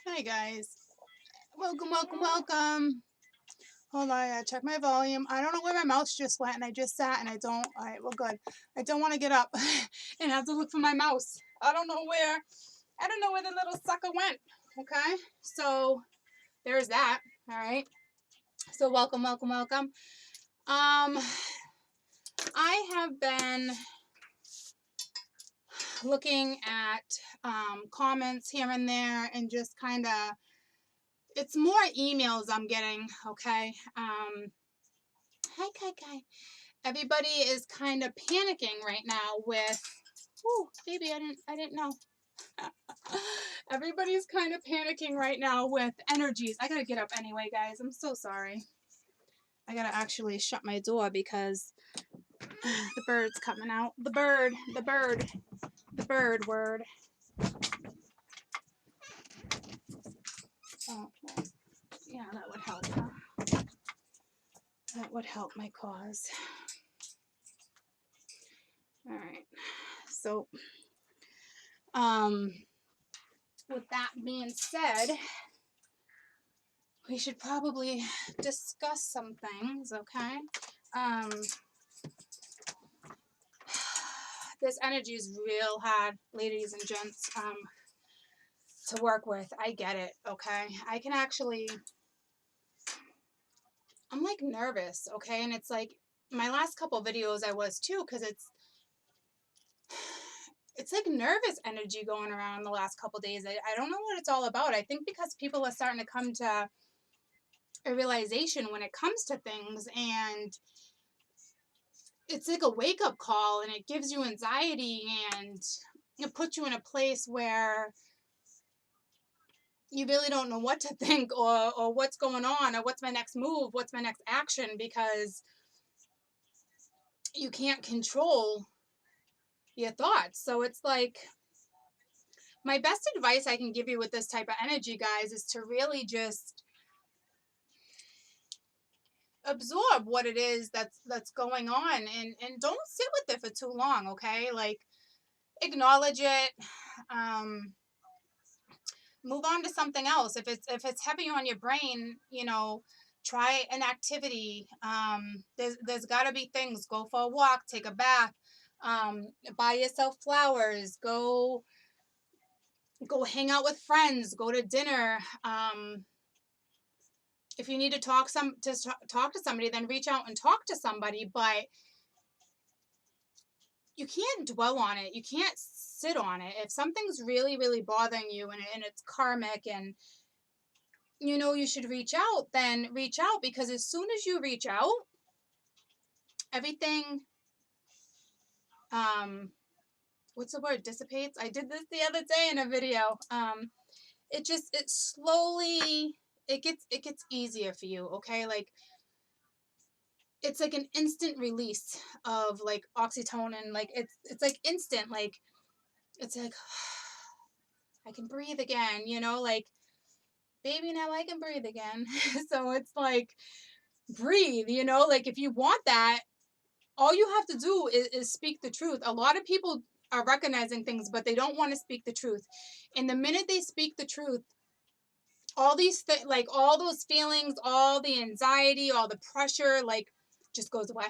Hi guys. Welcome, welcome, welcome. Hold on, I gotta check my volume. I don't know where my mouse just went and I just sat and I don't. Alright, well, good. I don't want to get up and have to look for my mouse. I don't know where the little sucker went. Okay, so there's that. Alright, so welcome, welcome, welcome. I have been looking at comments here and there and just kind of, it's more emails I'm getting, okay? Hi, Kai Kai. Everybody is kind of panicking right now with, oh, baby, I didn't know. Everybody's kind of panicking right now with energies. I gotta get up anyway, guys. I'm so sorry. I gotta actually shut my door because the bird's coming out. The bird word. Oh, well, yeah, that would help. Huh? That would help my cause. All right. So, with that being said, we should probably discuss some things, okay? This energy is real hard, ladies and gents, to work with. I get it, okay? I can actually, I'm like nervous, okay? And it's like my last couple videos I was too, because it's like nervous energy going around the last couple days. I don't know what it's all about. I think because people are starting to come to a realization when it comes to things, and it's like a wake-up call, and it gives you anxiety, and it puts you in a place where you really don't know what to think, or what's going on, or what's my next move, what's my next action, because you can't control your thoughts. So it's like, my best advice I can give you with this type of energy, guys, is to really just absorb what it is that's going on, and don't sit with it for too long, okay? Like, acknowledge it, move on to something else. If it's heavy on your brain, try an activity. There's got to be things. Go for a walk, take a bath, buy yourself flowers, go hang out with friends, go to dinner. If you need to talk to somebody, then reach out and talk to somebody. But you can't dwell on it. You can't sit on it. If something's really, really bothering you, and it's karmic, and you should reach out, then reach out, because as soon as you reach out, everything, what's the word, dissipates. I did this the other day in a video. It slowly, it gets easier for you, okay? Like, it's like an instant release of like oxytocin. Like, it's like instant. Like, it's like, I can breathe again, like, baby, now I can breathe again. So it's like, breathe, like, if you want that, all you have to do is speak the truth. A lot of people are recognizing things, but they don't want to speak the truth. And the minute they speak the truth, all these like, all those feelings, all the anxiety, all the pressure, like, just goes away.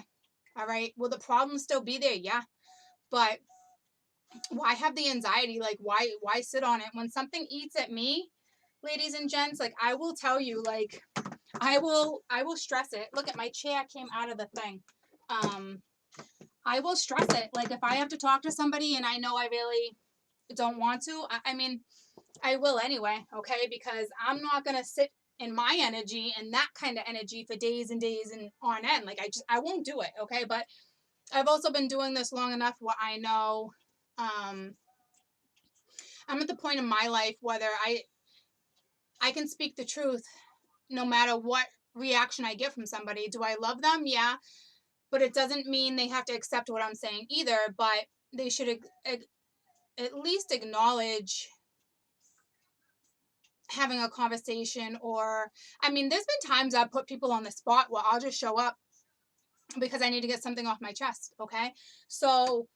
All right. Will the problem still be there? Yeah. But why have the anxiety? Like, why sit on it? When something eats at me, ladies and gents, like, I will tell you, like, I will stress it. Look, at my chair came out of the thing. I will stress it. Like, if I have to talk to somebody and I know I really don't want to, I mean, I will anyway, okay? Because I'm not going to sit in my energy and that kind of energy for days and days and on end. Like, I won't do it, okay? But I've also been doing this long enough where I know, I'm at the point in my life whether I can speak the truth no matter what reaction I get from somebody. Do I love them? Yeah. But it doesn't mean they have to accept what I'm saying either. But they should at least acknowledge having a conversation. Or, I mean, there's been times I've put people on the spot where I'll just show up because I need to get something off my chest, okay? So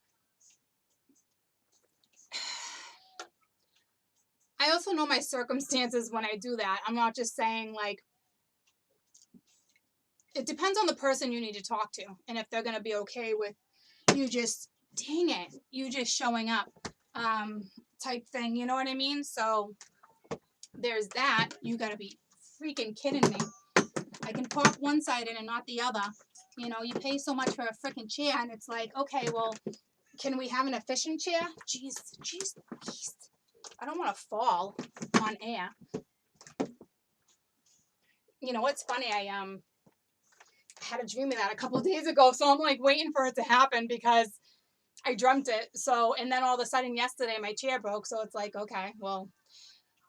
I also know my circumstances when I do that. I'm not just saying like, it depends on the person you need to talk to and if they're going to be okay with you just, dang it, you just showing up type thing. You know what I mean? So there's that. You got to be freaking kidding me. I can pop one side in and not the other. You know, you pay so much for a freaking chair and it's like, okay, well, can we have an efficient chair? Jeez, jeez, jeez. I don't want to fall on air. You know what's funny? I had a dream of that a couple of days ago, so I'm like waiting for it to happen because I dreamt it. So, and then all of a sudden yesterday my chair broke, so it's like, okay, well,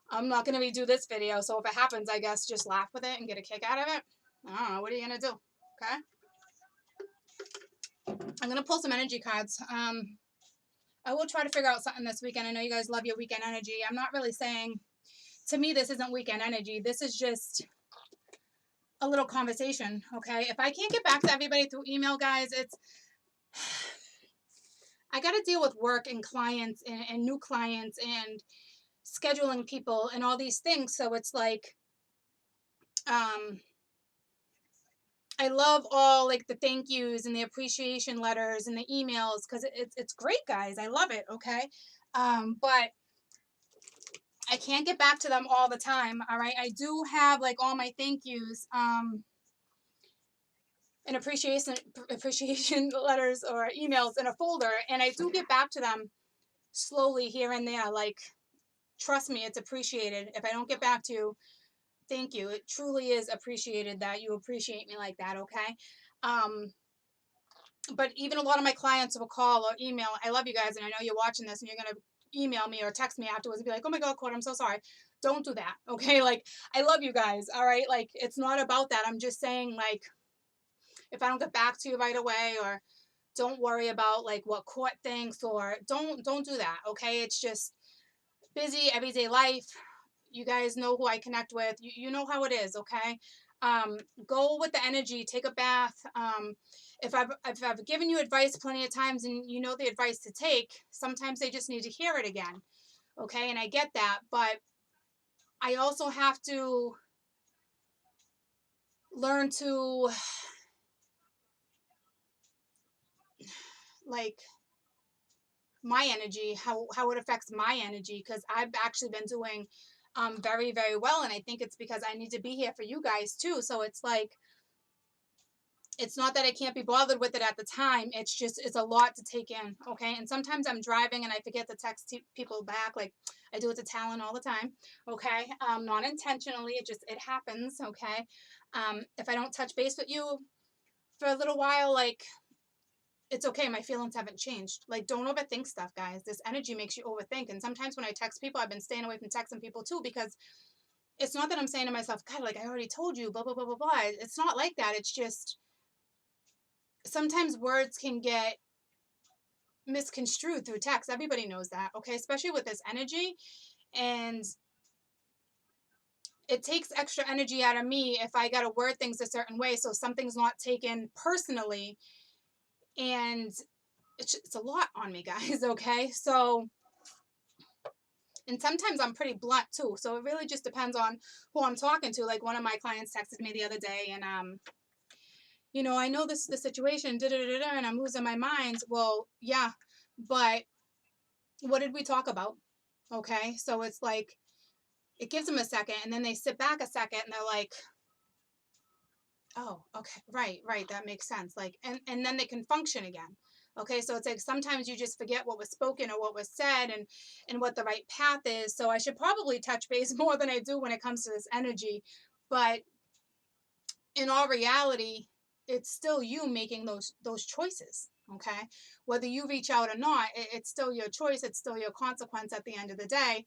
I'm not going to redo this video, so if it happens, I guess just laugh with it and get a kick out of it. I don't know, what are you going to do? Okay? I'm going to pull some energy cards. I will try to figure out something this weekend. I know you guys love your weekend energy. I'm not really saying, to me, this isn't weekend energy. This is just a little conversation, okay? If I can't get back to everybody through email, guys, it's, I got to deal with work and clients and new clients and scheduling people and all these things. So it's like, I love all like the thank yous and the appreciation letters and the emails because it's great, guys. I love it, okay? But I can't get back to them all the time, all right? I do have like all my thank yous and appreciation letters or emails in a folder, and I do get back to them slowly here and there. Like, trust me, it's appreciated. If I don't get back to you, thank you. It truly is appreciated that you appreciate me like that, okay? But even a lot of my clients will call or email. I love you guys, and I know you're watching this, and you're gonna email me or text me afterwards and be like, "Oh my God, Court, I'm so sorry." Don't do that, okay? Like, I love you guys, all right? Like, it's not about that. I'm just saying, like, if I don't get back to you right away, or don't worry about like what Court thinks, or don't do that, okay? It's just busy everyday life. You guys know who I connect with. You know how it is, okay? Go with the energy, take a bath. If I've given you advice plenty of times and you know the advice to take, sometimes they just need to hear it again, okay? And I get that, but I also have to learn to like my energy, how it affects my energy, because I've actually been doing very, very well, and I think it's because I need to be here for you guys too. So it's like, it's not that I can't be bothered with it at the time. It's just, it's a lot to take in, okay? And sometimes I'm driving and I forget to text people back. Like, I do it to Talon all the time, okay? Not intentionally, it happens, okay? If I don't touch base with you for a little while, like, it's okay. My feelings haven't changed. Like, don't overthink stuff, guys. This energy makes you overthink. And sometimes when I text people, I've been staying away from texting people too, because it's not that I'm saying to myself, God, like I already told you, blah, blah, blah, blah, blah. It's not like that. It's just sometimes words can get misconstrued through text. Everybody knows that, okay? Especially with this energy. And it takes extra energy out of me if I got to word things a certain way so something's not taken personally. And it's a lot on me, guys, okay? So, and sometimes I'm pretty blunt too. So it really just depends on who I'm talking to. Like, one of my clients texted me the other day and, you know, I know this is the situation, and I'm losing my mind. Well, yeah, but what did we talk about? Okay. So it's like, it gives them a second and then they sit back a second and they're like, oh, okay, right, that makes sense. Like, and then they can function again. Okay, so it's like sometimes you just forget what was spoken or what was said, and what the right path is. So I should probably touch base more than I do when it comes to this energy. But in all reality, it's still you making those choices. Okay, whether you reach out or not, it's still your choice. It's still your consequence at the end of the day.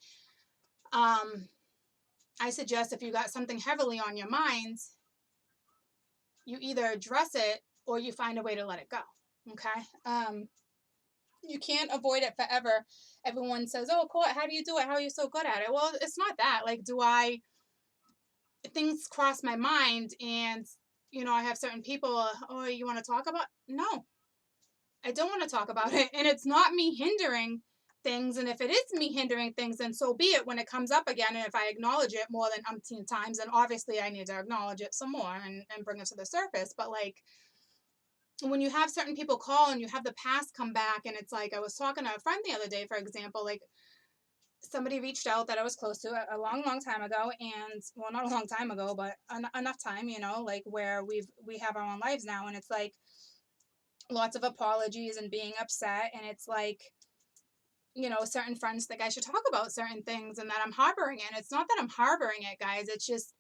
I suggest if you got something heavily on your mind, you either address it or you find a way to let it go. Okay. You can't avoid it forever. Everyone says, "Oh, Court, how do you do it? How are you so good at it?" Well, it's not that. Like, things cross my mind and, you know, I have certain people, "Oh, you want to talk about?" No, I don't want to talk about it. And it's not me hindering things. And if it is me hindering things, then so be it when it comes up again. And if I acknowledge it more than umpteen times, then obviously I need to acknowledge it some more and bring it to the surface. But like, when you have certain people call and you have the past come back, and it's like, I was talking to a friend the other day, for example, like somebody reached out that I was close to a long, long time ago, and well, not a long time ago, but enough time, like where we have our own lives now, and it's like lots of apologies and being upset, and it's like, certain friends think I should talk about certain things and that I'm harboring it. And it's not that I'm harboring it, guys. It's just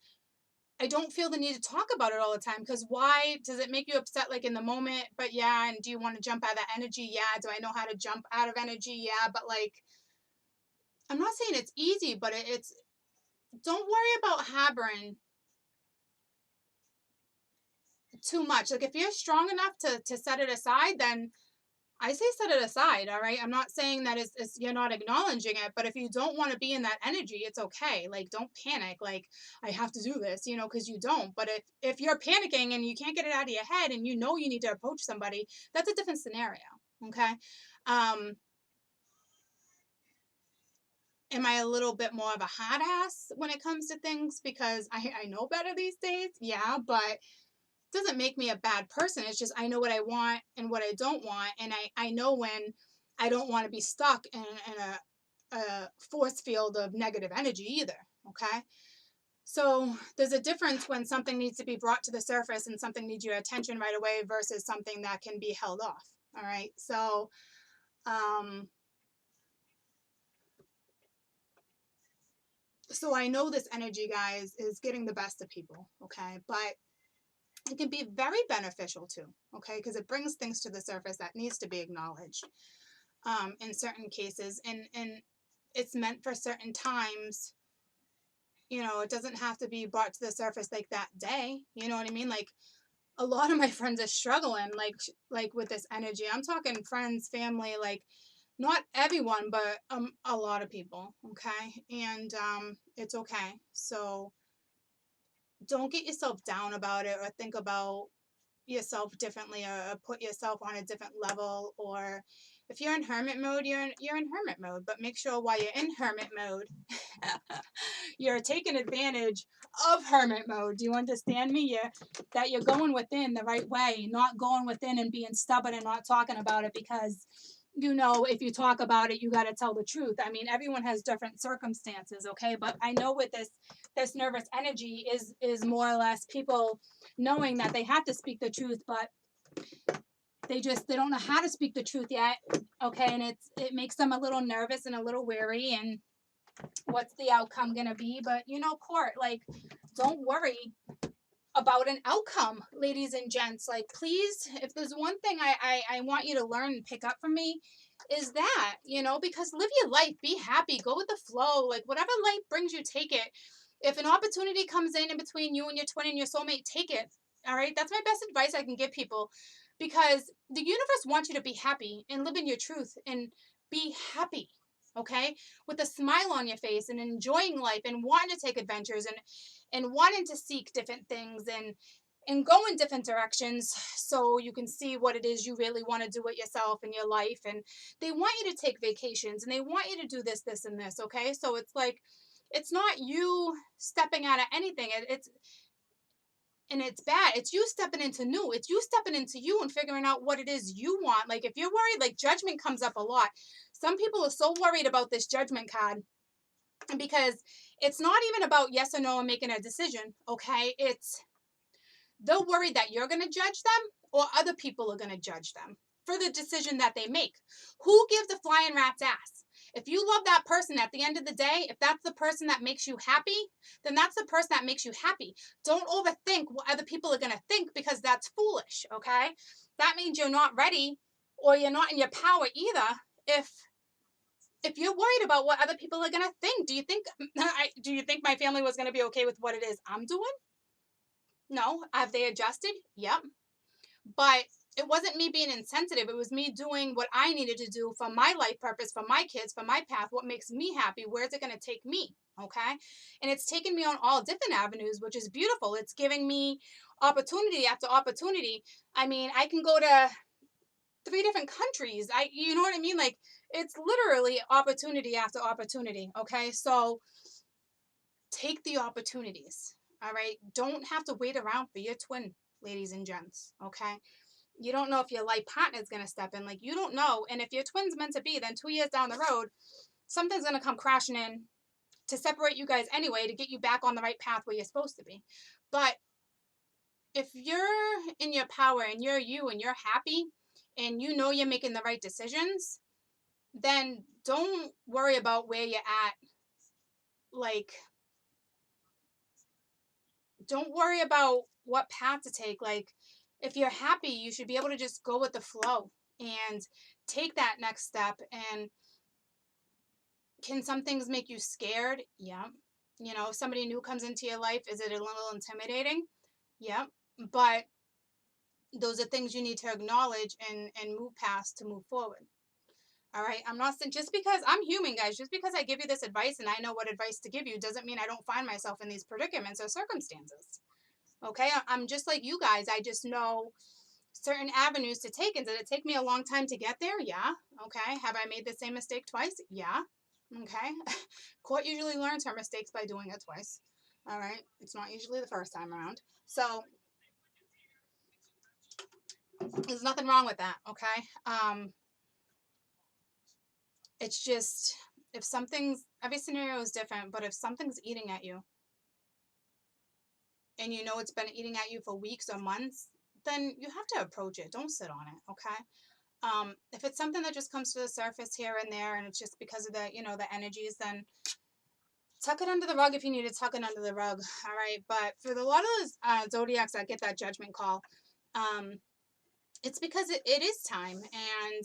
I don't feel the need to talk about it all the time, because why does it make you upset like in the moment? But yeah, and do you want to jump out of that energy? Yeah. Do I know how to jump out of energy? Yeah. But like, I'm not saying it's easy, but it's don't worry about harboring too much. Like if you're strong enough to set it aside, then I say set it aside, all right? I'm not saying that it's you're not acknowledging it, but if you don't want to be in that energy, it's okay. Like don't panic. Like I have to do this, because you don't. But if you're panicking and you can't get it out of your head and you need to approach somebody, that's a different scenario. Okay. Um, am I a little bit more of a hot ass when it comes to things because I know better these days? Yeah, but doesn't make me a bad person. It's just I know what I want and what I don't want, and I know when I don't want to be stuck in a force field of negative energy either. Okay, so there's a difference when something needs to be brought to the surface and something needs your attention right away versus something that can be held off. All right, so um, so I know this energy, guys, is getting the best of people. Okay, but it can be very beneficial too, okay, because it brings things to the surface that needs to be acknowledged in certain cases, and it's meant for certain times. It doesn't have to be brought to the surface like that day. You know what I mean? Like a lot of my friends are struggling, like with this energy. I'm talking friends, family, like not everyone, but a lot of people. Okay, and it's okay. So don't get yourself down about it or think about yourself differently or put yourself on a different level. Or if you're in hermit mode, you're in hermit mode, but make sure while you're in hermit mode you're taking advantage of hermit mode. Do you understand me? That you're going within the right way, not going within and being stubborn and not talking about it because if you talk about it, you got to tell the truth. I mean, everyone has different circumstances, okay? But I know with this nervous energy is more or less people knowing that they have to speak the truth, but they don't know how to speak the truth yet, okay? And it makes them a little nervous and a little weary, and what's the outcome gonna be? But court, like, don't worry about an outcome, ladies and gents. Like, please, if there's one thing I want you to learn and pick up from me, is that, because live your life, be happy, go with the flow, like whatever life brings you, take it. If an opportunity comes in between you and your twin and your soulmate, take it. All right, that's my best advice I can give people, because the universe wants you to be happy and live in your truth and be happy, okay, with a smile on your face and enjoying life and wanting to take adventures and wanting to seek different things and go in different directions so you can see what it is you really want to do with yourself in your life. And they want you to take vacations and they want you to do this and this, okay? So it's like, it's not you stepping out of anything. It's bad. It's you stepping into new. It's you stepping into you and figuring out what it is you want. Like if you're worried, like judgment comes up a lot. Some people are so worried about this judgment card because it's not even about yes or no and making a decision, okay? They're worried that you're going to judge them or other people are going to judge them for the decision that they make. Who gives a flying rat's ass? If you love that person, at the end of the day, if that's the person that makes you happy, then that's the person that makes you happy. Don't overthink what other people are going to think, because that's foolish, okay? That means you're not ready or you're not in your power either if you're worried about what other people are going to think. Do you think my family was going to be okay with what it is I'm doing? No. Have they adjusted? Yep. But it wasn't me being insensitive. It was me doing what I needed to do for my life purpose, for my kids, for my path, what makes me happy. Where's it going to take me? Okay. And it's taken me on all different avenues, which is beautiful. It's giving me opportunity after opportunity. I mean, I can go to 3 different countries. You know what I mean? Like, it's literally opportunity after opportunity, okay? So take the opportunities, all right? Don't have to wait around for your twin, ladies and gents, okay? You don't know if your life partner is going to step in. Like, you don't know. And if your twin's meant to be, then 2 years down the road, something's going to come crashing in to separate you guys anyway, to get you back on the right path where you're supposed to be. But if you're in your power and you're you and you're happy and you know you're making the right decisions, then don't worry about where you're at. Like, don't worry about what path to take. Like, if you're happy, you should be able to just go with the flow and take that next step. And can some things make you scared? Yeah. You know, if somebody new comes into your life, is it a little intimidating? Yeah. But those are things you need to acknowledge and move past to move forward. All right. I'm not saying, just because I'm human, guys, just because I give you this advice and I know what advice to give you doesn't mean I don't find myself in these predicaments or circumstances. Okay. I'm just like you guys. I just know certain avenues to take. And did it take me a long time to get there? Yeah. Okay. Have I made the same mistake twice? Yeah. Okay. Court usually learns her mistakes by doing it twice. All right. It's not usually the first time around. So there's nothing wrong with that. Okay. It's just, if something's, every scenario is different, but if something's eating at you and you know it's been eating at you for weeks or months, then you have to approach it. Don't sit on it. Okay. If it's something that just comes to the surface here and there and it's just because of the, you know, the energies, then tuck it under the rug if you need to tuck it under the rug. All right. But for a lot of those zodiacs that get that judgment call, um, it's because it is time. And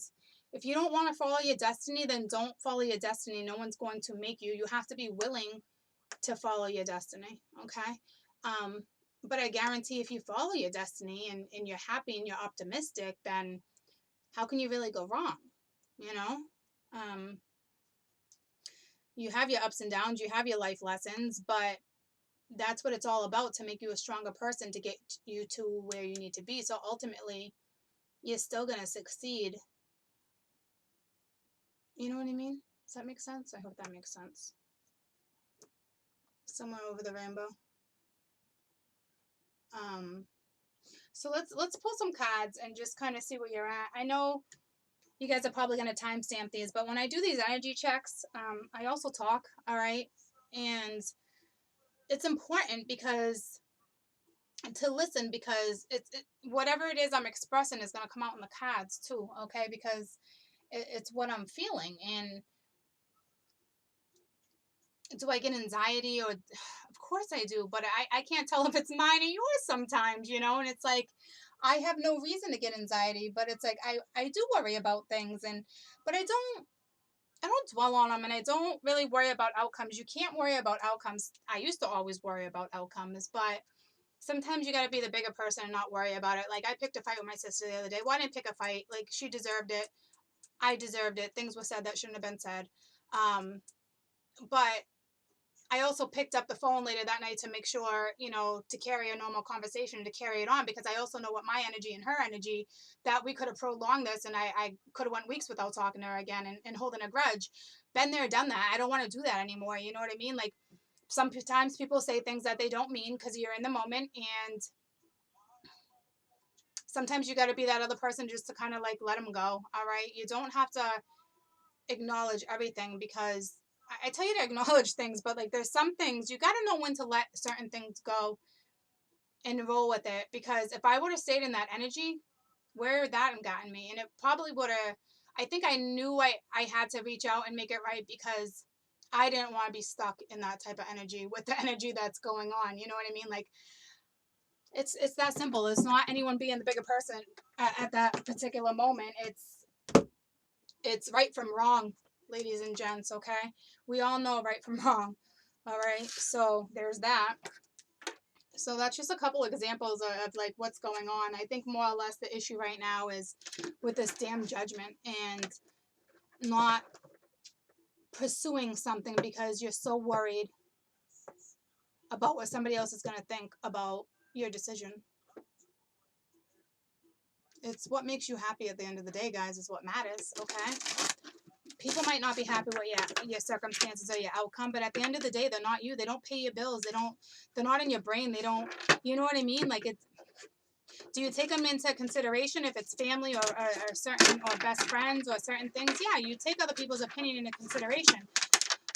if you don't want to follow your destiny, then don't follow your destiny. No one's going to make you. You have to be willing to follow your destiny. Okay. Um, but I guarantee if you follow your destiny and you're happy and you're optimistic, then how can you really go wrong? You know? Um, you have your ups and downs, you have your life lessons, but that's what it's all about, to make you a stronger person, to get you to where you need to be. So ultimately, you're still going to succeed. You know what I mean? Does that make sense? I hope that makes sense. Somewhere over the rainbow. Um, so let's pull some cards and just kind of see where you're at. I know you guys are probably going to timestamp these, but when I do these energy checks, I also talk, all right? And it's important because to listen, because whatever it is I'm expressing is going to come out in the cards too, okay? Because it's what I'm feeling. And do I get anxiety? Or of course I do, but I can't tell if it's mine or yours sometimes, you know? And it's like, I have no reason to get anxiety, but it's like I do worry about things, and but I don't dwell on them, and I don't really worry about outcomes. You can't worry about outcomes. I used to always worry about outcomes, but sometimes you got to be the bigger person and not worry about it. Like, I picked a fight with my sister the other day. Why didn't I pick a fight? Like, she deserved it. I deserved it. Things were said that shouldn't have been said. But I also picked up the phone later that night to make sure, you know, to carry a normal conversation, to carry it on, because I also know what my energy and her energy, that we could have prolonged this, and I could have went weeks without talking to her again, and holding a grudge. Been there, done that. I don't want to do that anymore. You know what I mean? Like, sometimes people say things that they don't mean because you're in the moment, and sometimes you got to be that other person just to kind of like let them go. All right. You don't have to acknowledge everything, because I tell you to acknowledge things, but like, there's some things you got to know when to let certain things go and roll with it. Because if I would have stayed in that energy, where would that have gotten me? And it probably would have, I think I knew I had to reach out and make it right, because I didn't want to be stuck in that type of energy with the energy that's going on. You know what I mean? Like, it's that simple. It's not anyone being the bigger person at that particular moment. It's right from wrong, ladies and gents, okay? We all know right from wrong. All right? So there's that. So that's just a couple of examples of like what's going on. I think more or less the issue right now is with this damn judgment, and not pursuing something because you're so worried about what somebody else is going to think about your decision. It's what makes you happy at the end of the day, guys, is what matters, okay? People might not be happy with your circumstances or your outcome, but at the end of the day, they're not you. They don't pay your bills. They're not in your brain. They don't, you know what I mean? Like, it's, do you take them into consideration if it's family or certain, or best friends or certain things? Yeah, you take other people's opinion into consideration.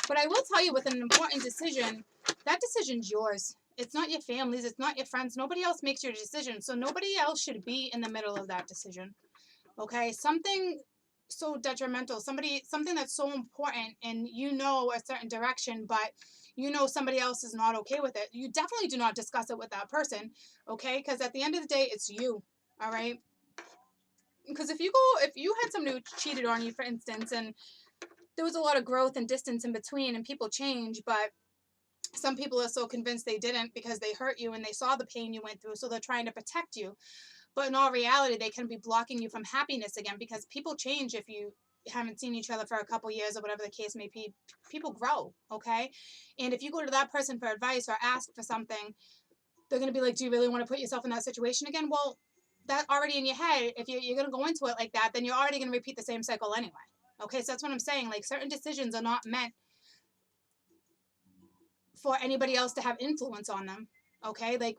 But I will tell you, with an important decision, that decision's yours. It's not your family's. It's not your friends. Nobody else makes your decision. So nobody else should be in the middle of that decision. Okay? Something so detrimental, something that's so important, and you know a certain direction, but you know somebody else is not okay with it. You definitely do not discuss it with that person, okay? Because at the end of the day, it's you. All right? Because if you had somebody who cheated on you, for instance, and there was a lot of growth and distance in between, and people change, but some people are so convinced they didn't because they hurt you and they saw the pain you went through, so they're trying to protect you. But in all reality, they can be blocking you from happiness again, because people change. If you haven't seen each other for a couple years or whatever the case may be, people grow, okay? And if you go to that person for advice or ask for something, they're going to be like, do you really want to put yourself in that situation again? Well, that already in your head, if you're going to go into it like that, then you're already going to repeat the same cycle anyway. Okay, so that's what I'm saying. Like, certain decisions are not meant for anybody else to have influence on them. Okay, like,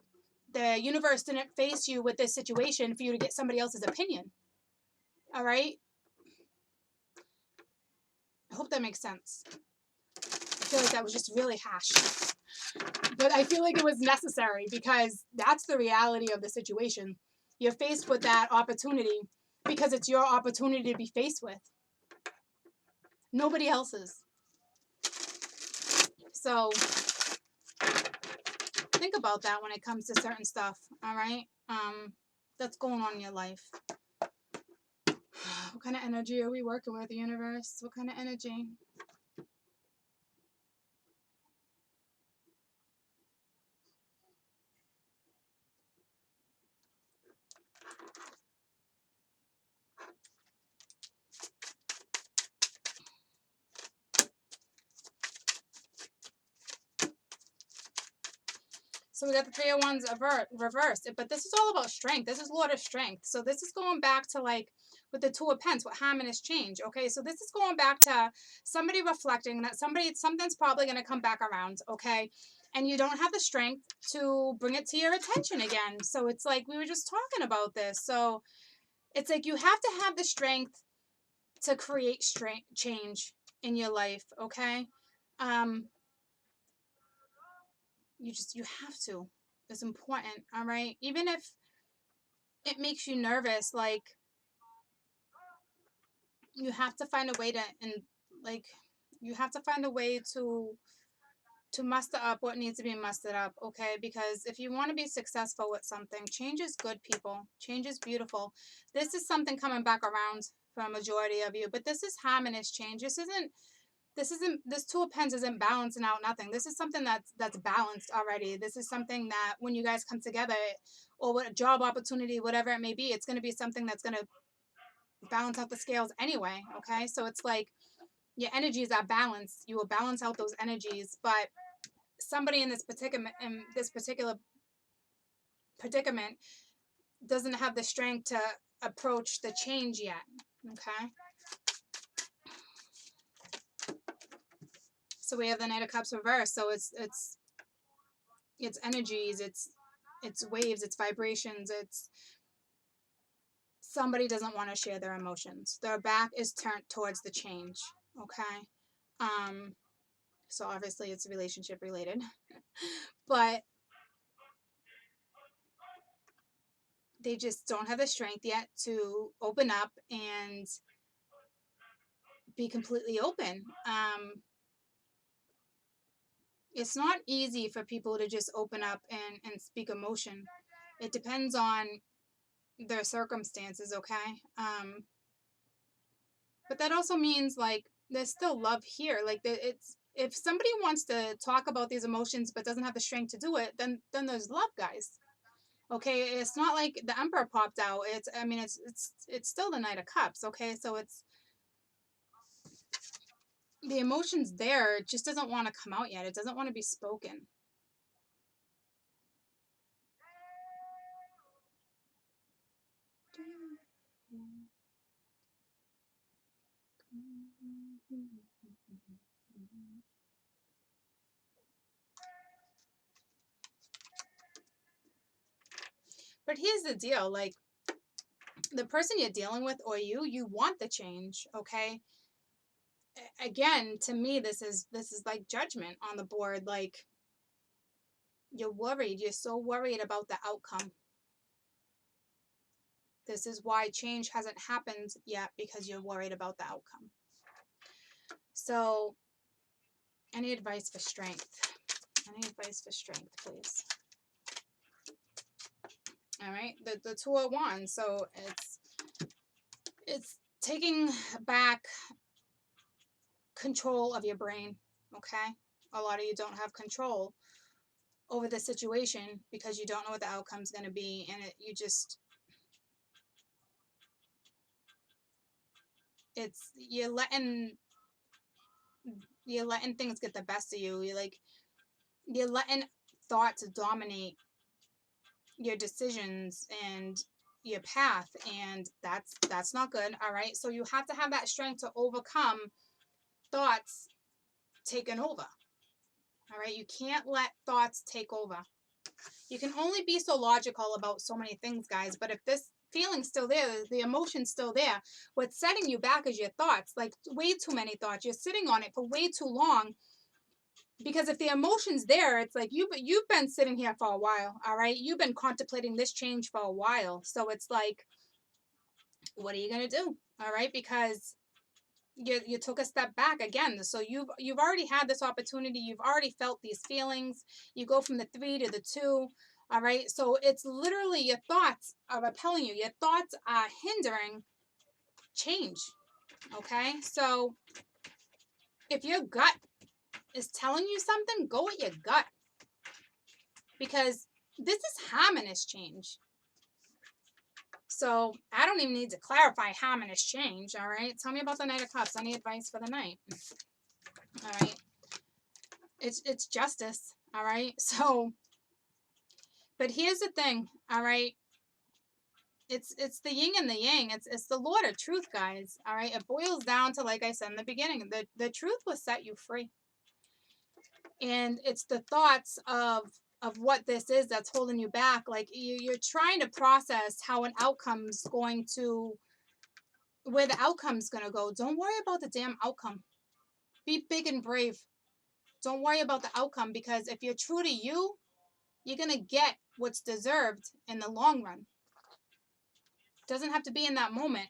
the universe didn't face you with this situation for you to get somebody else's opinion. All right, I hope that makes sense. I feel like that was just really harsh, but I feel like it was necessary, because that's the reality of the situation. You're faced with that opportunity because it's your opportunity to be faced with, nobody else's. So think about that when it comes to certain stuff. All right, that's going on in your life. What kind of energy are we working with, the universe? What kind of energy? So we got the Three of Wands reversed, but this is all about strength. This is Lord of Strength. So this is going back to, like, with the Two of Pents, what harmonious change. Okay, so this is going back to somebody reflecting that something's probably going to come back around. Okay, and you don't have the strength to bring it to your attention again. So it's like, we were just talking about this. So it's like, you have to have the strength to create change in your life. Okay, um, you have to. It's important. All right, even if it makes you nervous, like, you have to find a way to, and like, you have to find a way to muster up what needs to be mustered up. Okay, because if you want to be successful with something, change is good, people. Change is beautiful. This is something coming back around for a majority of you, but this is harmonious change. This Two of Pens isn't balancing out nothing. This is something that's balanced already. This is something that when you guys come together, or what a job opportunity, whatever it may be, it's going to be something that's going to balance out the scales anyway. Okay, so it's like, your energies are balanced. You will balance out those energies, but somebody in this particular predicament doesn't have the strength to approach the change yet. Okay, so we have the Knight of Cups reversed. So it's energies, it's waves, it's vibrations, it's somebody doesn't want to share their emotions. Their back is turned towards the change. Okay, so obviously it's relationship related, but they just don't have the strength yet to open up and be completely open. It's not easy for people to just open up and speak emotion. It depends on their circumstances, okay? But that also means, like, there's still love here. Like, it's, if somebody wants to talk about these emotions but doesn't have the strength to do it, then there's love, guys. Okay, it's not like the Emperor popped out. It's still the Knight of Cups. Okay, so it's, the emotion's there. It just doesn't want to come out yet. It doesn't want to be spoken. But here's the deal, like, the person you're dealing with, or you want the change, okay? Again, to me, this is like judgment on the board. Like, you're worried. You're so worried about the outcome. This is why change hasn't happened yet, because you're worried about the outcome. So, any advice for strength? Any advice for strength, please? All right, the Two of Wands. So it's taking back control of your brain. Okay, a lot of you don't have control over the situation because you don't know what the outcome's going to be, and you're letting things get the best of you. You're letting thoughts dominate your decisions and your path, and that's not good. All right, so you have to have that strength to overcome thoughts taking over. All right, you can't let thoughts take over. You can only be so logical about so many things, guys, but if this feeling's still there, the emotion's still there, what's setting you back is your thoughts. Like, way too many thoughts. You're sitting on it for way too long. Because if the emotion's there, it's like you've been sitting here for a while, all right? You've been contemplating this change for a while. So it's like, what are you gonna do? All right, because you took a step back again. So you've already had this opportunity. You've already felt these feelings. You go from the 3 to the 2. All right. So it's literally your thoughts are repelling you. Your thoughts are hindering change. Okay. So if your gut is telling you something, go with your gut. Because this is harmonious change. So I don't even need to clarify harmonious change. All right. Tell me about the Knight of Cups. Any advice for the Knight? All right. It's justice. All right. So, but here's the thing. All right. It's the yin and the yang. It's the Lord of truth, guys. All right. It boils down to, like I said in the beginning, the truth will set you free. And it's the thoughts of what this is that's holding you back. Like, you're trying to process how an outcome's going to, where the outcome's going to go. Don't worry about the damn outcome. Be big and brave. Don't worry about the outcome, because if you're true to you, you're going to get what's deserved in the long run. Doesn't have to be in that moment,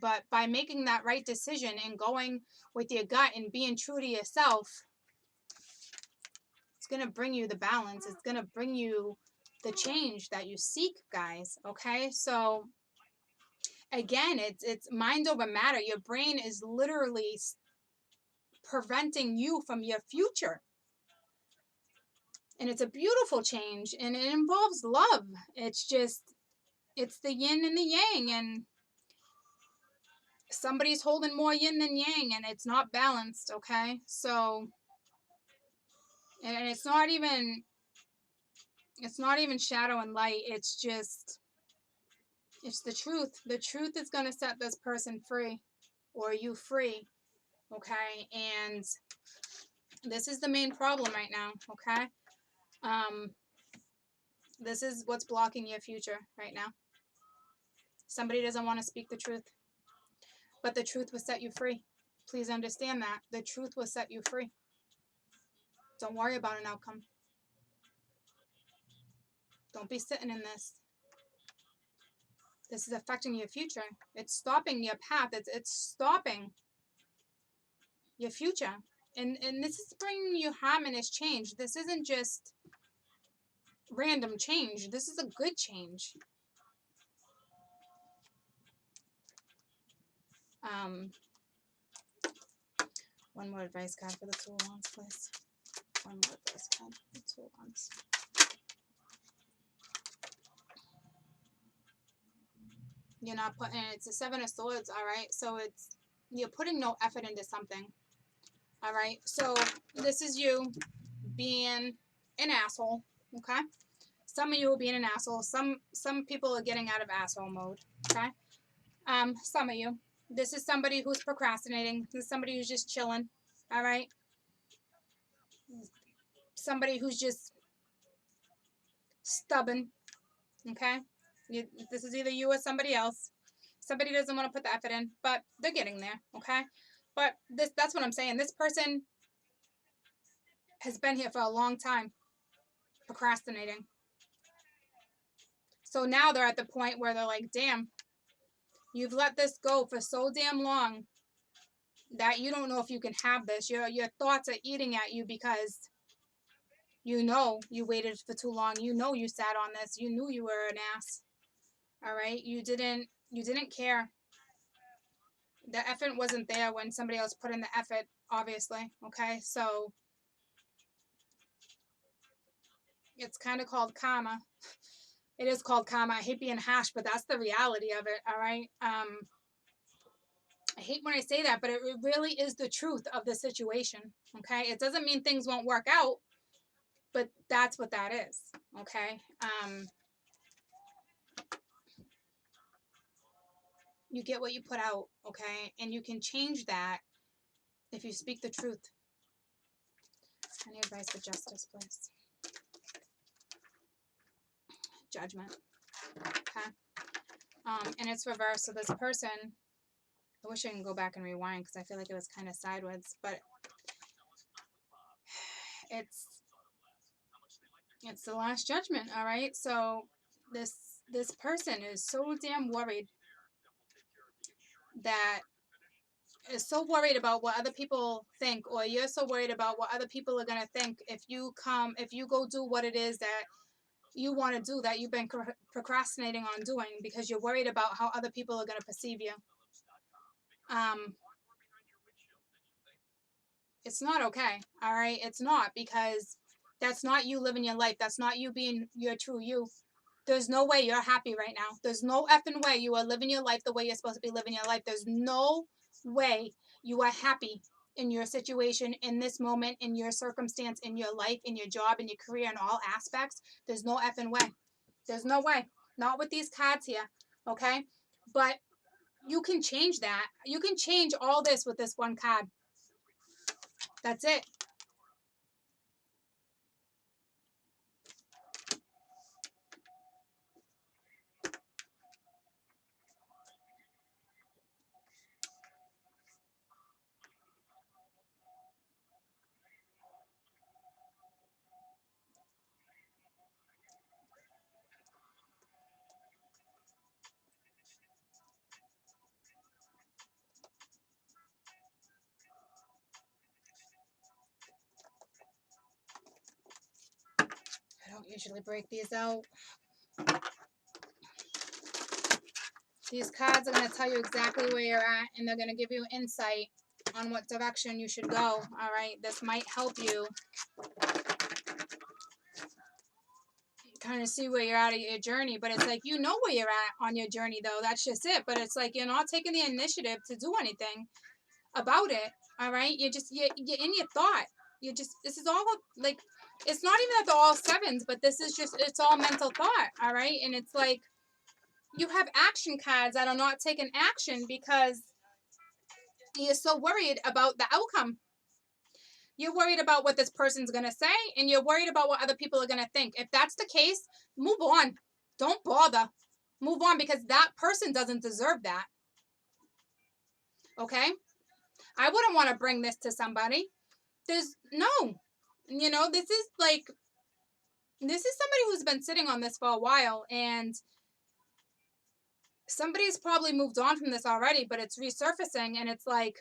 but by making that right decision and going with your gut and being true to yourself, it's going to bring you the balance. It's going to bring you the change that you seek, guys. Okay? So again, it's mind over matter. Your brain is literally preventing you from your future. And it's a beautiful change, and it involves love. It's the yin and the yang, and somebody's holding more yin than yang, and it's not balanced. Okay, so, and it's not even shadow and light. It's the truth. The truth is going to set this person free, or you free. Okay, and this is the main problem right now. Okay, this is what's blocking your future right now. Somebody doesn't want to speak the truth, but the truth will set you free. Please understand that the truth will set you free. Don't worry about an outcome. Don't be sitting in this. This is affecting your future. It's stopping your path. It's stopping your future. And this is bringing you harmonious change. This isn't just random change. This is a good change. One more advice card for the Two of Wands, please. One more advice card for the Two of Wands. You're not putting, it's a Seven of Swords, all right? So you're putting no effort into something, all right? So this is you being an asshole, okay? Some of you are being an asshole. Some people are getting out of asshole mode, okay? Some of you. This is somebody who's procrastinating. This is somebody who's just chilling. All right. Somebody who's just stubborn. Okay. This is either you or somebody else. Somebody doesn't want to put the effort in, but they're getting there. Okay. But that's what I'm saying. This person has been here for a long time, procrastinating. So now they're at the point where they're like, damn, you've let this go for so damn long that you don't know if you can have this. Your thoughts are eating at you because you know you waited for too long. You know you sat on this. You knew you were an ass. All right? You didn't care. The effort wasn't there when somebody else put in the effort, obviously. Okay? So it's kind of called karma. It is called karma. I hate being harsh, but that's the reality of it, all right? I hate when I say that, but it really is the truth of the situation, okay? It doesn't mean things won't work out, but that's what that is, okay? You get what you put out, okay? And you can change that if you speak the truth. Any advice for justice, please? Judgment, okay? And it's reversed, so this person, I wish I can go back and rewind because I feel like it was kind of sideways, but it's the last judgment, all right? So this person is so damn worried that is so worried about what other people think, or you're so worried about what other people are going to think if you go do what it is that you want to do, that you've been procrastinating on doing because you're worried about how other people are going to perceive you. It's not okay, all right? It's not, because that's not you living your life. That's not you being your true you. There's no way you're happy right now. There's no effing way you are living your life the way you're supposed to be living your life. There's no way you are happy in your situation, in this moment, in your circumstance, in your life, in your job, in your career, in all aspects. There's no effing way. There's no way. Not with these cards here, okay? But you can change that. You can change all this with this one card. That's it. I don't usually break these out. These cards are going to tell you exactly where you're at, and they're going to give you insight on what direction you should go. All right, this might help you kind of see where you're at your journey, but it's like, you know where you're at on your journey, though. That's just it. But it's like you're not taking the initiative to do anything about it. All right, you're in your thought. This is all like, it's not even that they're all sevens, but this is just, it's all mental thought. All right, and it's like you have action cards that are not taking action because you're so worried about the outcome. You're worried about what this person's going to say, and you're worried about what other people are going to think. If that's the case, move on. Don't bother. Move on, because that person doesn't deserve that. Okay? I wouldn't want to bring this to somebody. This is somebody who's been sitting on this for a while, and somebody's probably moved on from this already, but it's resurfacing, and it's like,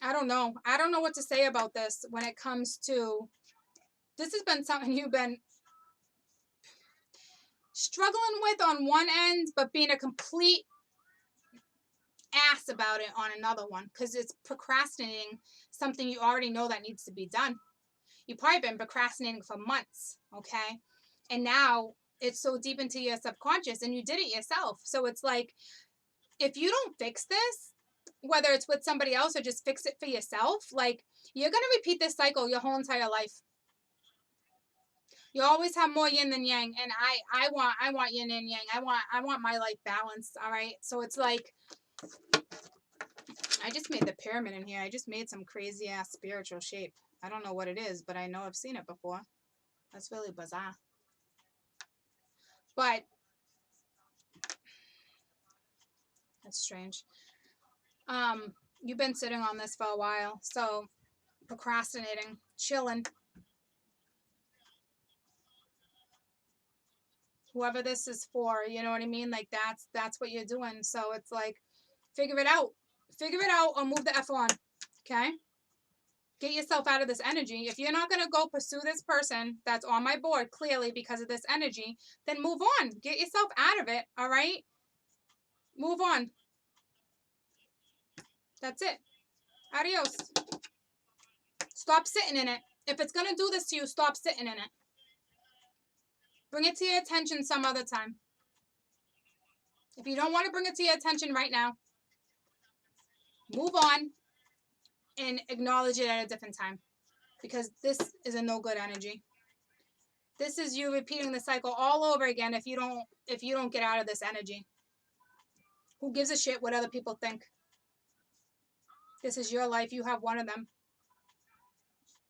I don't know. I don't know what to say about this when it comes to, this has been something you've been struggling with on one end, but being a complete ass about it on another one, because it's procrastinating something you already know that needs to be done. You've probably been procrastinating for months, okay? And now it's so deep into your subconscious, and you did it yourself. So it's like, if you don't fix this, whether it's with somebody else or just fix it for yourself, like, you're going to repeat this cycle your whole entire life. You always have more yin than yang, and I want yin and yang. I want my life balanced, all right? So it's like I just made the pyramid in here. I just made some crazy ass spiritual shape. I don't know what it is, but I know I've seen it before. That's really bizarre. But that's strange. You've been sitting on this for a while, so procrastinating, chilling. Whoever this is for, you know what I mean? Like that's what you're doing. So it's like figure it out. Figure it out or move the F on. Okay? Get yourself out of this energy. If you're not going to go pursue this person that's on my board clearly because of this energy, then move on. Get yourself out of it, all right? Move on. That's it. Adios. Stop sitting in it. If it's going to do this to you, stop sitting in it. Bring it to your attention some other time. If you don't want to bring it to your attention right now, move on and acknowledge it at a different time. Because this is a no good energy. This is you repeating the cycle all over again if you don't get out of this energy. Who gives a shit what other people think? This is your life. You have one of them.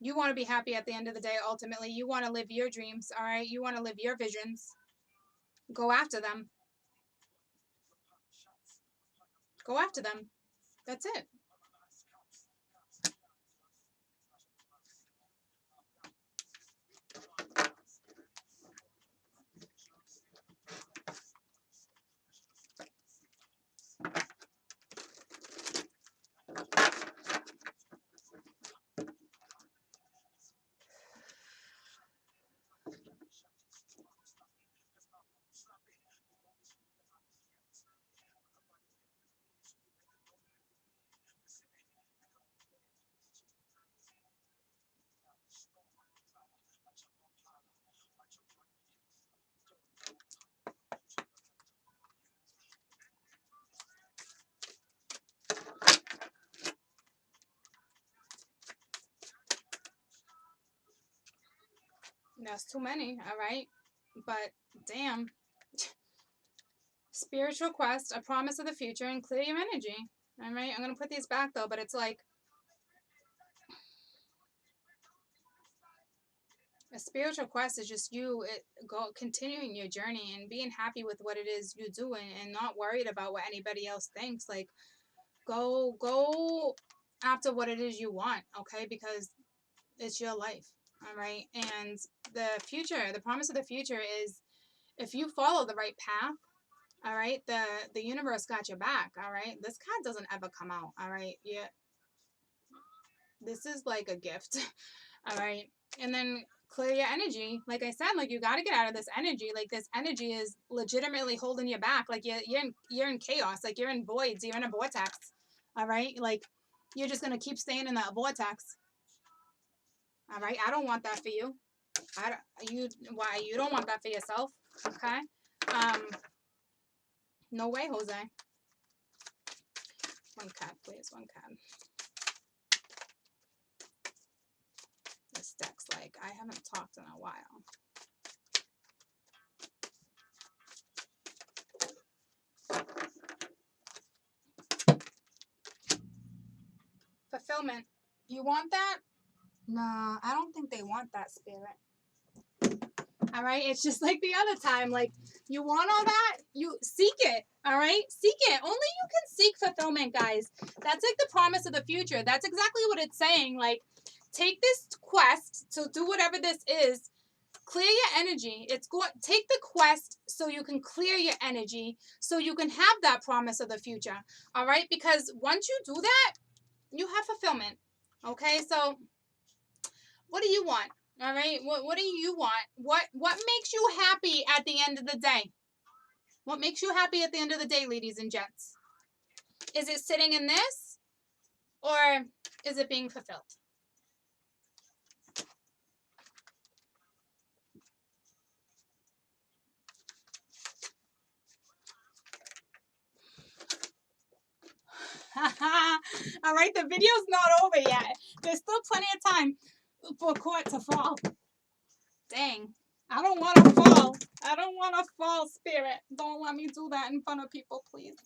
You want to be happy at the end of the day, ultimately. You want to live your dreams, all right? You want to live your visions. Go after them. Go after them. That's it. That's too many, all right? But damn. Spiritual quest, a promise of the future, and clear your energy. All right? I'm going to put these back though, but it's like a spiritual quest is just you continuing your journey and being happy with what it is you do and not worried about what anybody else thinks. Like go after what it is you want, okay? Because it's your life, all right? And the promise of the future is if you follow the right path, all right, the universe got your back, all right? This card doesn't ever come out, all right? Yeah. This is like a gift, all right? And then clear your energy. Like I said, like you got to get out of this energy. Like this energy is legitimately holding you back. Like you're in chaos. Like you're in voids. You're in a vortex. All right? Like you're just going to keep staying in that vortex. All right? I don't want that for you. Why you don't want that for yourself? Okay? No way, Jose. One card, please. One card. This deck's like, I haven't talked in a while. Fulfillment. You want that? No, I don't think they want that, Spirit. All right? It's just like the other time. Like, you want all that? You seek it. All right? Seek it. Only you can seek fulfillment, guys. That's like the promise of the future. That's exactly what it's saying. Like, take this quest to do whatever this is. Clear your energy. Take the quest so you can clear your energy so you can have that promise of the future. All right? Because once you do that, you have fulfillment. Okay? So what do you want? All right? What do you want? What makes you happy at the end of the day? What makes you happy at the end of the day, ladies and gents? Is it sitting in this or is it being fulfilled? All right, the video's not over yet. There's still plenty of time for court to fall. Dang. I don't want to fall. I don't want to fall, spirit. Don't let me do that in front of people, please.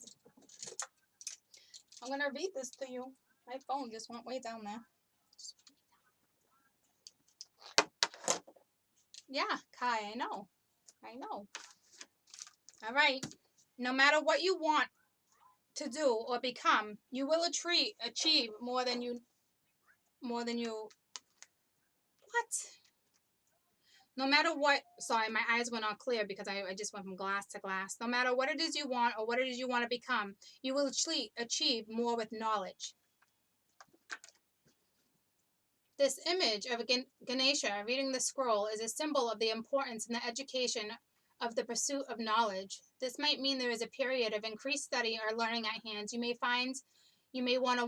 I'm going to read this to you. My phone just went way down there. Yeah, Kai, I know. I know. All right. No matter what you want to do or become, you will achieve more than you what? No matter what, sorry, my eyes went all clear because I just went from glass to glass. No matter what it is you want or what it is you want to become, you will achieve more with knowledge. This image of Ganesha reading the scroll is a symbol of the importance in the education of the pursuit of knowledge. This might mean there is a period of increased study or learning at hand. You may want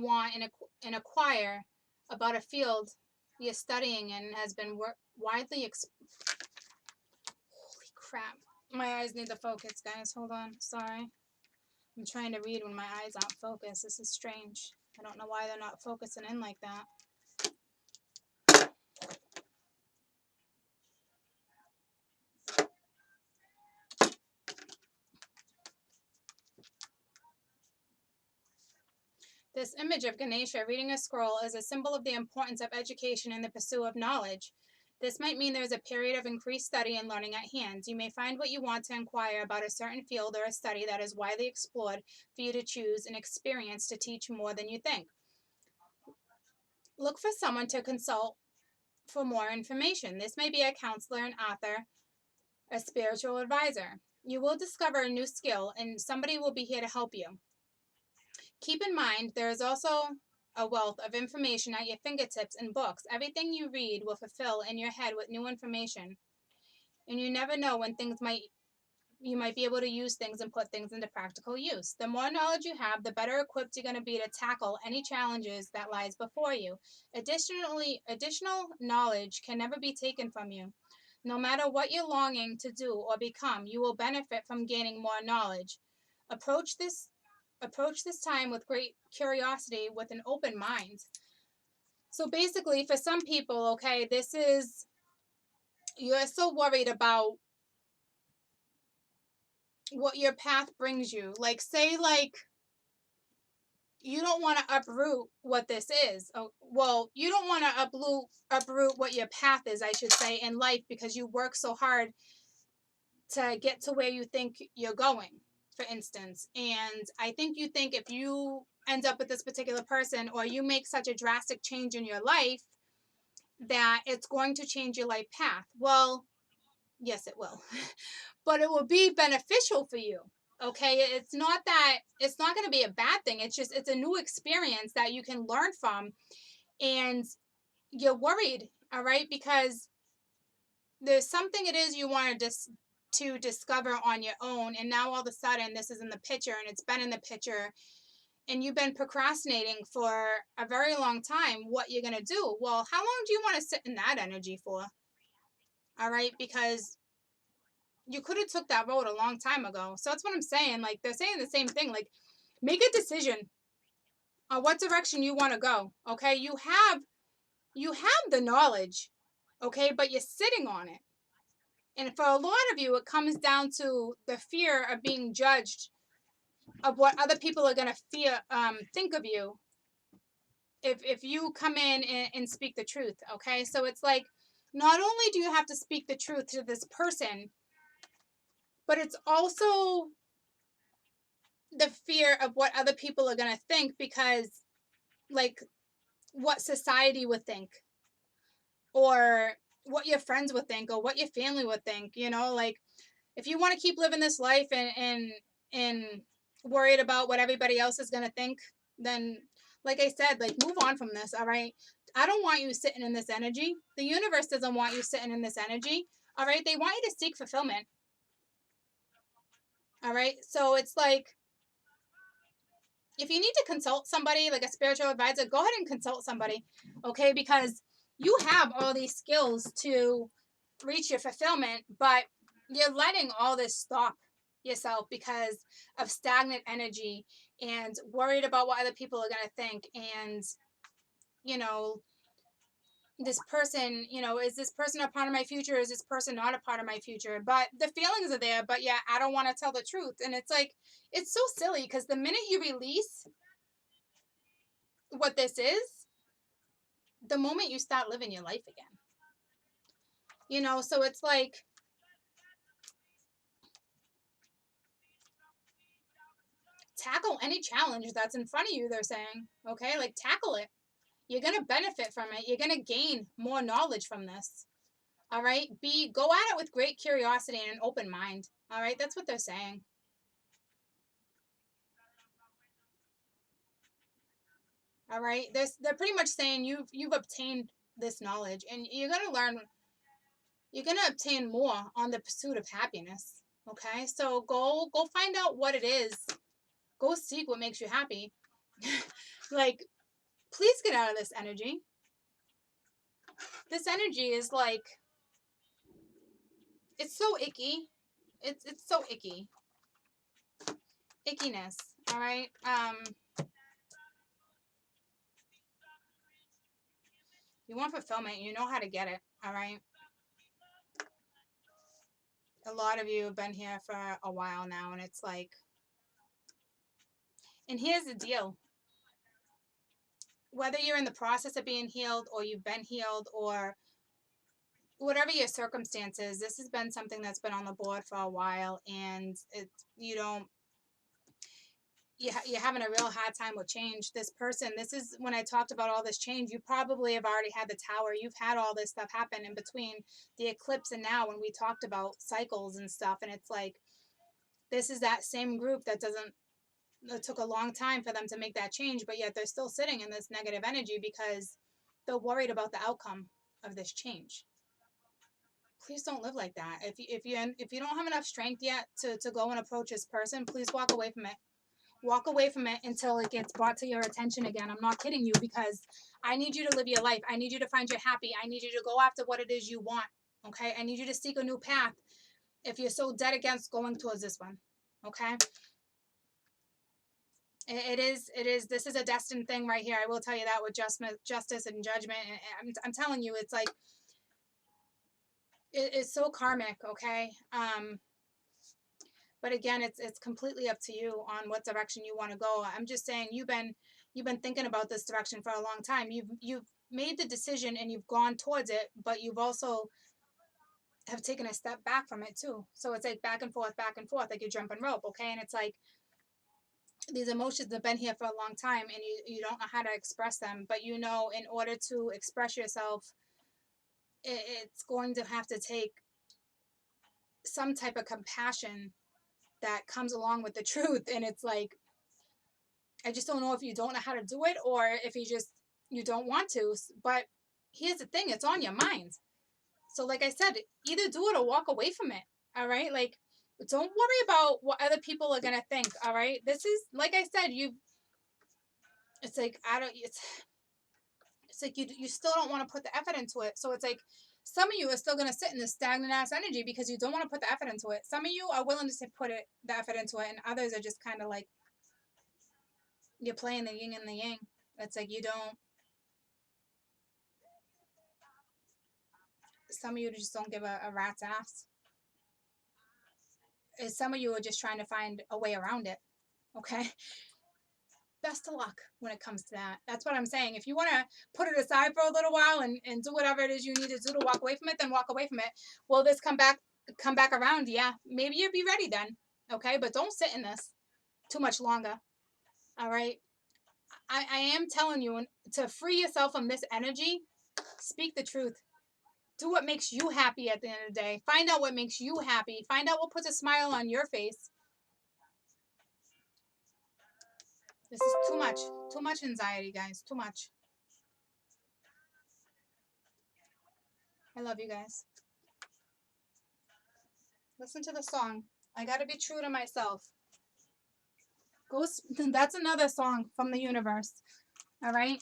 and acquire about a field you're studying and has been widely holy crap. My eyes need to focus, guys. Hold on. Sorry. I'm trying to read when my eyes aren't focused. This is strange. I don't know why they're not focusing in like that. This image of Ganesha reading a scroll is a symbol of the importance of education and the pursuit of knowledge. This might mean there is a period of increased study and learning at hand. You may find what you want to inquire about a certain field or a study that is widely explored for you to choose an experience to teach more than you think. Look for someone to consult for more information. This may be a counselor, an author, a spiritual advisor. You will discover a new skill and somebody will be here to help you. Keep in mind, there is also a wealth of information at your fingertips in books. Everything you read will fulfill in your head with new information. And you never know when you might be able to use things and put things into practical use. The more knowledge you have, the better equipped you're going to be to tackle any challenges that lies before you. Additional knowledge can never be taken from you. No matter what you're longing to do or become, you will benefit from gaining more knowledge. Approach this time with great curiosity with an open mind. So basically, for some people, okay, this is you're so worried about what your path brings you. Like, say, like, you don't want to uproot what this is. Oh, well, you don't want to uproot what your path is, I should say, in life because you work so hard to get to where you think you're going, for instance. And I think you think if you end up with this particular person or you make such a drastic change in your life that it's going to change your life path. Well, yes, it will. But it will be beneficial for you. Okay, it's not going to be a bad thing. It's a new experience that you can learn from, and you're worried, all right, because there's something it is you want to discover on your own, and now all of a sudden this is in the picture and it's been in the picture and you've been procrastinating for a very long time what you're going to do. Well, how long do you want to sit in that energy for? All right, because you could have took that road a long time ago. So that's what I'm saying. Like, they're saying the same thing. Like, make a decision on what direction you want to go. Okay, you have the knowledge, okay, but you're sitting on it. And for a lot of you, it comes down to the fear of being judged, of what other people are gonna think of you if you come in and speak the truth. Okay, so it's like, not only do you have to speak the truth to this person, but it's also the fear of what other people are gonna think, because, like, what society would think, or what your friends would think, or what your family would think. Like, if you want to keep living this life and worried about what everybody else is going to think, then, like I said, like, move on from this. All right, I don't want you sitting in this energy. The universe doesn't want you sitting in this energy. All right, they want you to seek fulfillment. All right, so it's like, if you need to consult somebody, like a spiritual advisor, go ahead and consult somebody. Okay, because you have all these skills to reach your fulfillment, but you're letting all this stop yourself because of stagnant energy and worried about what other people are going to think. And, you know, this person, you know, is this person a part of my future? Is this person not a part of my future? But the feelings are there, but yeah, I don't want to tell the truth. And it's like, it's so silly because the minute you release what this is, the moment you start living your life again, you know, so it's like, tackle any challenge that's in front of you, they're saying, okay? Like, tackle it. You're going to benefit from it. You're going to gain more knowledge from this. All right? Go at it with great curiosity and an open mind. All right? That's what they're saying. All right? They're pretty much saying you've obtained this knowledge and you're going to obtain more on the pursuit of happiness. Okay? So go find out what it is. Go seek what makes you happy. Like, please get out of this energy. This energy is like, it's so icky. It's so icky. Ickiness. All right. You want fulfillment. You know how to get it. All right. A lot of you have been here for a while now, and it's like, and here's the deal. Whether you're in the process of being healed, or you've been healed, or whatever your circumstances, this has been something that's been on the board for a while, and it's you don't you're having a real hard time with change. This person, this is when I talked about all this change, you probably have already had the tower. You've had all this stuff happen in between the eclipse and now, when we talked about cycles and stuff. And it's like, this is that same group that doesn't, it took a long time for them to make that change, but yet they're still sitting in this negative energy because they're worried about the outcome of this change. Please don't live like that. If you don't have enough strength yet to go and approach this person, please walk away from it. Walk away from it until it gets brought to your attention again. I'm not kidding you, because I need you to live your life. I need you to find your happy. I need you to go after what it is you want. Okay? I need you to seek a new path if you're so dead against going towards this one. Okay? This is a destined thing right here. I will tell you that, with justice and judgment. And I'm telling you, it's like, it's so karmic, okay? But again, it's completely up to you on what direction you want to go. I'm just saying, you've been thinking about this direction for a long time. You've made the decision and you've gone towards it, but you've also have taken a step back from it too. So it's like back and forth, like you're jumping rope, okay? And it's like, these emotions have been here for a long time, and you don't know how to express them, but you know, in order to express yourself, it's going to have to take some type of compassion that comes along with the truth. And it's like, I just don't know if you don't know how to do it, or if you don't want to. But here's the thing, it's on your mind. So like I said, either do it or walk away from it. All right? Like, don't worry about what other people are going to think. All right? This is, like I said, it's like, it's like you still don't want to put the effort into it. So it's like, some of you are still going to sit in this stagnant ass energy because you don't want to put the effort into it. Some of you are willing to the effort into it, and others are just kind of like, you're playing the yin and the yang. It's like, you don't, some of you just don't give a rat's ass. And some of you are just trying to find a way around it. Okay? Best of luck when it comes to that. That's what I'm saying. If you want to put it aside for a little while and do whatever it is you need to do to walk away from it, then walk away from it. Will this come back around? Yeah. Maybe you'll be ready then. Okay? But don't sit in this too much longer. All right? I am telling you, to free yourself from this energy, speak the truth. Do what makes you happy at the end of the day. Find out what makes you happy. Find out what puts a smile on your face. This is too much. Too much anxiety, guys. Too much. I love you guys. Listen to the song. I gotta be true to myself. That's another song from the universe. All right?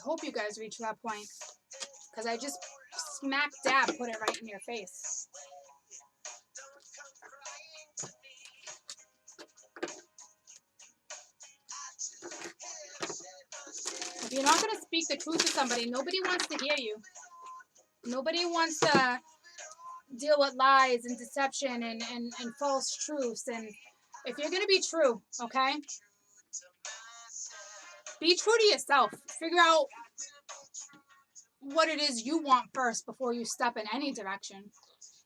hope you guys reach that point, because I just smack dab put it right in your face. If you're not going to speak the truth to somebody, nobody wants to hear you. Nobody wants to deal with lies and deception and false truths. And if you're going to be true, okay, be true to yourself. Figure out what it is you want first before you step in any direction.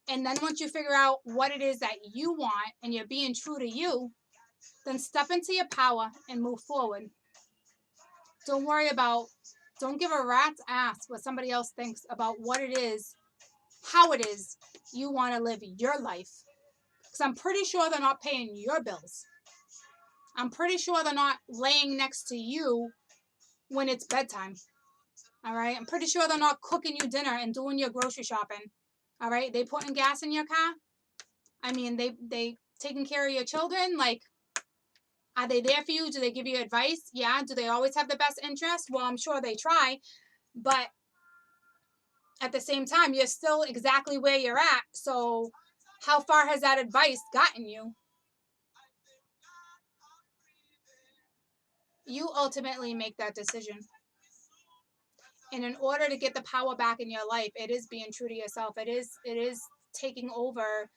And then once you figure out what it is that you want and you're being true to you, then step into your power and move forward. Don't give a rat's ass what somebody else thinks about what it is, how it is you want to live your life. Because I'm pretty sure they're not paying your bills. I'm pretty sure they're not laying next to you when it's bedtime. All right? I'm pretty sure they're not cooking you dinner and doing your grocery shopping. All right? They putting gas in your car. I mean, they taking care of your children. Like, are they there for you? Do they give you advice? Yeah. Do they always have the best interest? Well, I'm sure they try. But at the same time, you're still exactly where you're at. So how far has that advice gotten you? You ultimately make that decision. And in order to get the power back in your life, it is being true to yourself. It is taking over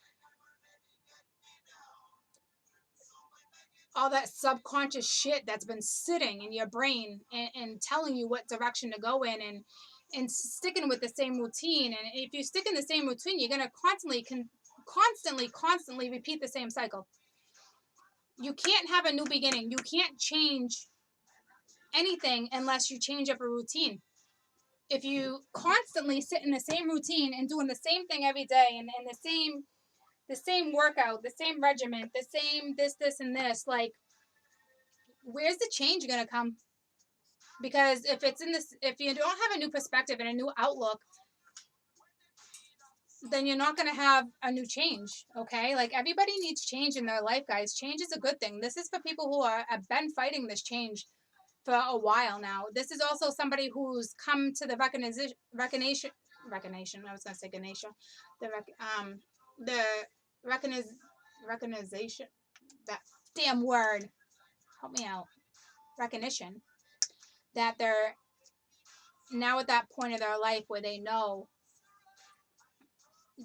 all that subconscious shit that's been sitting in your brain and telling you what direction to go in and sticking with the same routine. And if you stick in the same routine, you're going to constantly repeat the same cycle. You can't have a new beginning. You can't change anything unless you change up a routine. If you constantly sit in the same routine and doing the same thing every day and the same workout, the same regiment, the same this, and this, like, where's the change going to come? Because if you don't have a new perspective and a new outlook, then you're not going to have a new change. Okay. Like, everybody needs change in their life, guys. Change is a good thing. This is for people who have been fighting this change for a while now. This is also somebody who's come to the recognition. I was going to say Ganesha. The recognition. That damn word. Help me out. Recognition. That they're now at that point of their life where they know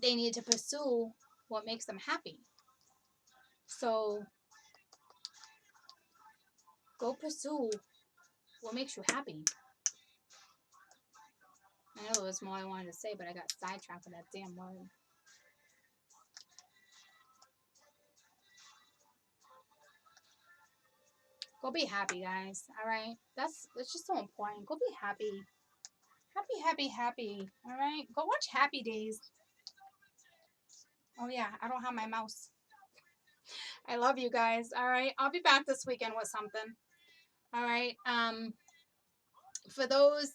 they need to pursue what makes them happy. So go pursue what makes you happy. I know there was more I wanted to say, but I got sidetracked with that damn word. Go be happy, guys. All right? That's just so important. Go be happy. Happy. All right? Go watch Happy Days. Oh, yeah. I don't have my mouse. I love you guys. All right? I'll be back this weekend with something. All right? For those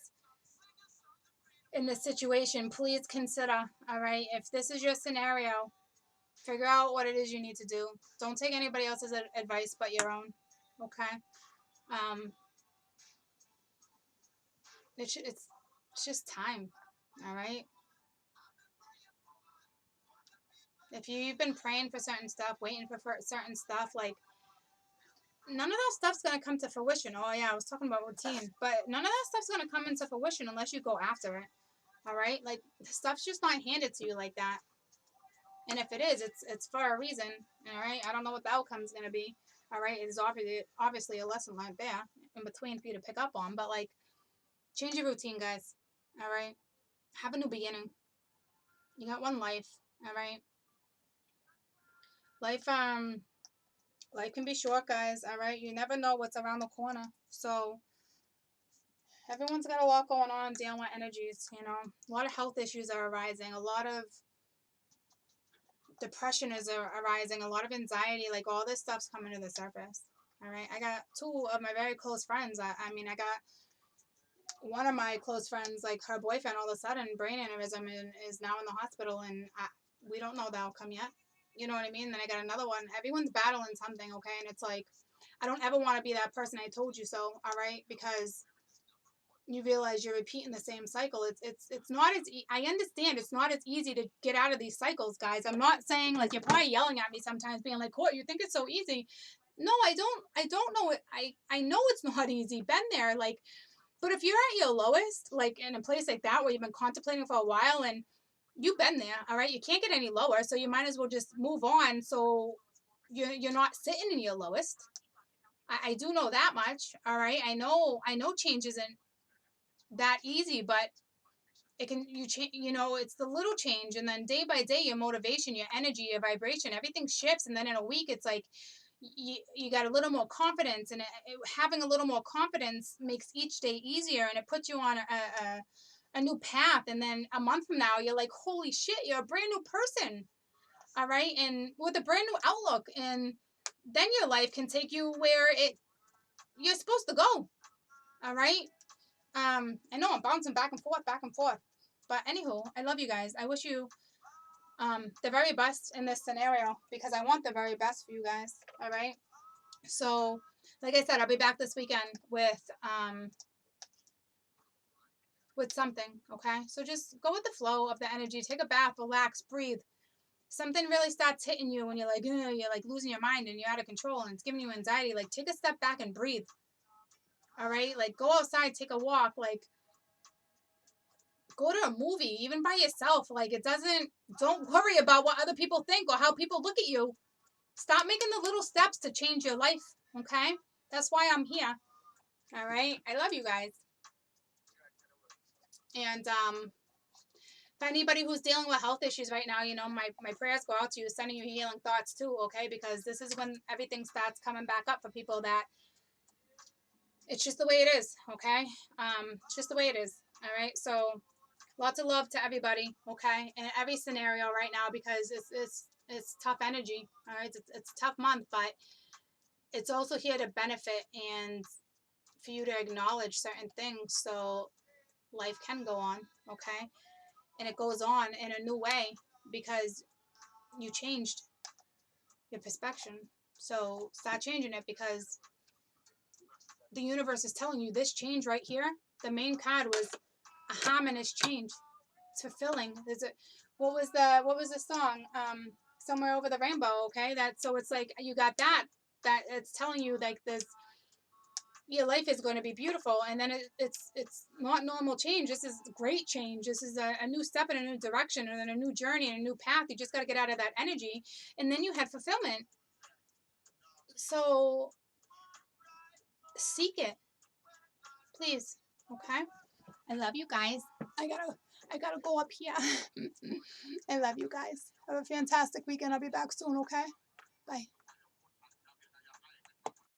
in this situation, please consider, all right? If this is your scenario, figure out what it is you need to do. Don't take anybody else's advice but your own. Okay? It's just time. All right? If you've been praying for certain stuff, waiting for certain stuff, like, none of that stuff's going to come to fruition. Oh, yeah, I was talking about routine. But none of that stuff's going to come into fruition unless you go after it. All right? Like, stuff's just not handed to you like that. And if it is, it's for a reason. All right? I don't know what the outcome's going to be. All right? It's obviously a lesson learned there in between for you to pick up on. But, like, change your routine, guys. All right? Have a new beginning. You got one life. All right? Life can be short, guys. All right? You never know what's around the corner. So everyone's got a lot going on, dealing with energies, you know. A lot of health issues are arising. A lot of depression is arising. A lot of anxiety. Like, all this stuff's coming to the surface. All right? I got two of my very close friends. I mean, I got one of my close friends, like, her boyfriend all of a sudden, brain aneurysm, and is now in the hospital, and we don't know the outcome yet. You know what I mean? Then I got another one. Everyone's battling something, okay? And it's like, I don't ever want to be that person I told you so, all right? Because you realize you're repeating the same cycle. It's not as I understand it's not as easy to get out of these cycles, guys. I'm not saying, like, you're probably yelling at me sometimes, being like, "Court, you think it's so easy?" No, I don't know it. I know it's not easy. Been there, like, but if you're at your lowest, like in a place like that where you've been contemplating for a while and you've been there, all right, you can't get any lower, so you might as well just move on. So you're not sitting in your lowest. I do know that much. All right, I know change isn't that easy, but it can you change. You know, it's the little change, and then day by day, your motivation, your energy, your vibration, everything shifts, and then in a week, it's like you got a little more confidence, and having a little more confidence makes each day easier, and it puts you on a new path. And then a month from now, you're like, holy shit, you're a brand new person. All right, and with a brand new outlook, and then your life can take you where it you're supposed to go. All right. I know I'm bouncing back and forth. But anywho, I love you guys. I wish you the very best in this scenario because I want the very best for you guys. All right. So, like I said, I'll be back this weekend with something. Okay. So just go with the flow of the energy. Take a bath, relax, breathe. Something really starts hitting you when you're like, ugh, you're like losing your mind and you're out of control and it's giving you anxiety. Like, take a step back and breathe. All right. Like, go outside, take a walk. Like, go to a movie, even by yourself. Like, don't worry about what other people think or how people look at you. Stop making the little steps to change your life. Okay. That's why I'm here. All right. I love you guys. And if anybody who's dealing with health issues right now, you know, my prayers go out to you, sending you healing thoughts too. Okay. Because this is when everything starts coming back up for people that it's just the way it is. Okay. It's just the way it is. All right. So lots of love to everybody, okay, in every scenario right now because it's tough energy. All right, it's a tough month, but it's also here to benefit and for you to acknowledge certain things so life can go on, okay, and it goes on in a new way because you changed your perspective. So start changing it because the universe is telling you this change right here. The main card was a harmonious change. Fulfilling. There's a what was the song? Somewhere over the rainbow. Okay, that so it's like you got that it's telling you like this. Your life is going to be beautiful, and then it's not normal change. This is great change. This is a new step in a new direction, and then a new journey and a new path. You just got to get out of that energy, and then you had fulfillment. So seek it, please. Okay. I love you guys. I gotta go up here. I love you guys. Have a fantastic weekend. I'll be back soon, okay? Bye.